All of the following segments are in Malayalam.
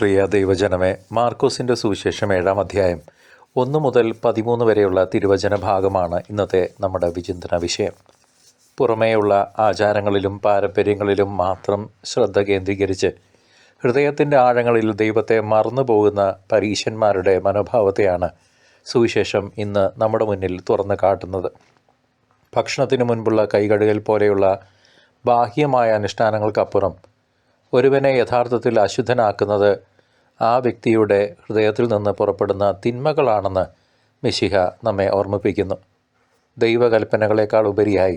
പ്രിയ ദൈവജനമേ, മാർക്കോസിൻ്റെ സുവിശേഷം 7-ാം അധ്യായം 1 മുതൽ 13 വരെയുള്ള തിരുവചന ഭാഗമാണ് ഇന്നത്തെ നമ്മുടെ വിചിന്തന വിഷയം. പുറമേയുള്ള ആചാരങ്ങളിലും പാരമ്പര്യങ്ങളിലും മാത്രം ശ്രദ്ധ കേന്ദ്രീകരിച്ച് ഹൃദയത്തിൻ്റെ ആഴങ്ങളിൽ ദൈവത്തെ മറന്നുപോകുന്ന പരീശന്മാരുടെ മനോഭാവത്തെയാണ് സുവിശേഷം ഇന്ന് നമ്മുടെ മുന്നിൽ തുറന്നു കാട്ടുന്നത്. ഭക്ഷണത്തിനു മുൻപുള്ള കൈകഴുകൽ പോലെയുള്ള ബാഹ്യമായ അനുഷ്ഠാനങ്ങൾക്കപ്പുറം ഒരുവനെ യഥാർത്ഥത്തിൽ അശുദ്ധനാക്കുന്നത് ആ വ്യക്തിയുടെ ഹൃദയത്തിൽ നിന്ന് പുറപ്പെടുന്ന തിന്മകളാണെന്ന് മിശിഹ നമ്മെ ഓർമ്മിപ്പിക്കുന്നു. ദൈവകൽപ്പനകളെക്കാൾ ഉപരിയായി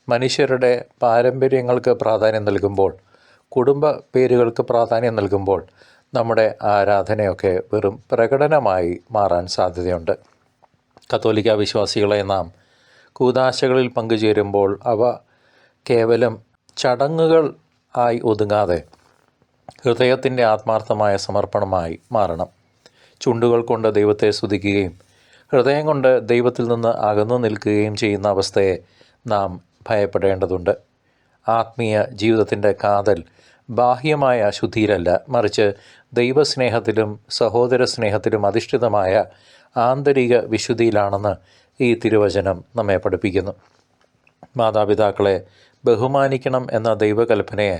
മനുഷ്യരുടെ പാരമ്പര്യങ്ങൾക്ക് പ്രാധാന്യം നൽകുമ്പോൾ, കുടുംബ പേരുകൾക്ക് പ്രാധാന്യം നൽകുമ്പോൾ നമ്മുടെ ആരാധനയൊക്കെ വെറും പ്രകടനമായി മാറാൻ സാധ്യതയുണ്ട്. കത്തോലിക്ക വിശ്വാസികളെ നാം കൂദാശകളിൽ പങ്കുചേരുമ്പോൾ അവ കേവലം ചടങ്ങുകൾ ആയി ഒതുങ്ങാതെ ഹൃദയത്തിൻ്റെ ആത്മാർത്ഥമായ സമർപ്പണമായി മാറണം. ചുണ്ടുകൾ കൊണ്ട് ദൈവത്തെ സ്തുതിക്കുകയും ഹൃദയം കൊണ്ട് ദൈവത്തിൽ നിന്ന് അകന്നു നിൽക്കുകയും ചെയ്യുന്ന അവസ്ഥയെ നാം ഭയപ്പെടേണ്ടതുണ്ട്. ആത്മീയ ജീവിതത്തിൻ്റെ കാതൽ ബാഹ്യമായ ശുദ്ധിയിലല്ല, മറിച്ച് ദൈവസ്നേഹത്തിലും സഹോദര സ്നേഹത്തിലും അധിഷ്ഠിതമായ ആന്തരിക വിശുദ്ധിയിലാണെന്ന് ഈ തിരുവചനം നമ്മെ പഠിപ്പിക്കുന്നു. മാതാപിതാക്കളെ ബഹുമാനിക്കണം എന്ന ദൈവകൽപ്പനയെ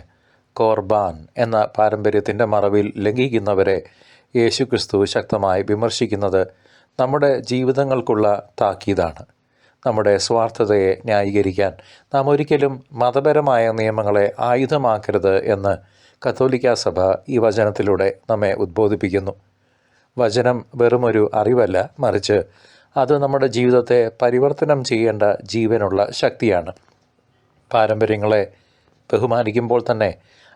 കോർബാൻ എന്ന പാരമ്പര്യത്തിൻ്റെ മറവിൽ ലംഘിക്കുന്നവരെ യേശുക്രിസ്തു ശക്തമായി വിമർശിക്കുന്നത് നമ്മുടെ ജീവിതങ്ങൾക്കുള്ള താക്കീതാണ്. നമ്മുടെ സ്വാർത്ഥതയെ ന്യായീകരിക്കാൻ നാം ഒരിക്കലും മതപരമായ നിയമങ്ങളെ ആയുധമാക്കരുത് എന്ന് കത്തോലിക്ക സഭ ഈ വചനത്തിലൂടെ നമ്മെ ഉദ്ബോധിപ്പിക്കുന്നു. വചനം വെറുമൊരു അറിവല്ല, മറിച്ച് അത് നമ്മുടെ ജീവിതത്തെ പരിവർത്തനം ചെയ്യേണ്ട ജീവനുള്ള ശക്തിയാണ്. പാരമ്പര്യങ്ങളെ ബഹുമാനിക്കുമ്പോൾ തന്നെ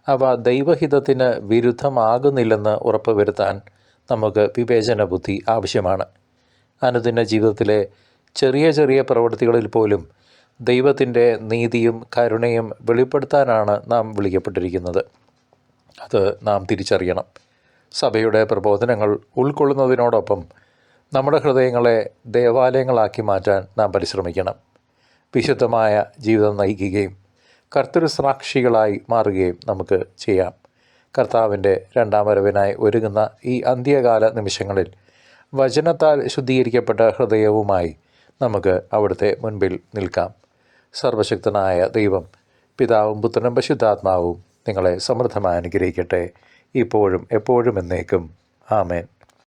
അവ ദൈവഹിതത്തിന് വിരുദ്ധമാകുന്നില്ലെന്ന് ഉറപ്പുവരുത്താൻ നമുക്ക് വിവേചന ബുദ്ധി ആവശ്യമാണ്. അനുദിന ജീവിതത്തിലെ ചെറിയ ചെറിയ പ്രവൃത്തികളിൽ പോലും ദൈവത്തിൻ്റെ നീതിയും കരുണയും വെളിപ്പെടുത്താനാണ് നാം വിളിക്കപ്പെട്ടിരിക്കുന്നത്. അത് നാം തിരിച്ചറിയണം. സഭയുടെ പ്രബോധനങ്ങൾ ഉൾക്കൊള്ളുന്നതിനോടൊപ്പം നമ്മുടെ ഹൃദയങ്ങളെ ദേവാലയങ്ങളാക്കി മാറ്റാൻ നാം പരിശ്രമിക്കണം. വിശുദ്ധമായ ജീവിതം നയിക്കുകയും കർത്തൃസാക്ഷികളായി മാറുകയും നമുക്ക് ചെയ്യാം. കർത്താവിൻ്റെ 2-ാം വരവിനായി ഒരുങ്ങുന്ന ഈ അന്ത്യകാല നിമിഷങ്ങളിൽ വചനത്താൽ ശുദ്ധീകരിക്കപ്പെട്ട ഹൃദയവുമായി നമുക്ക് അവിടുത്തെ മുൻപിൽ നിൽക്കാം. സർവശക്തനായ ദൈവം, പിതാവും പുത്രനും പരിശുദ്ധാത്മാവും നിങ്ങളെ സമൃദ്ധമായി അനുഗ്രഹിക്കട്ടെ, ഇപ്പോഴും എപ്പോഴും എന്നേക്കും. ആമേൻ.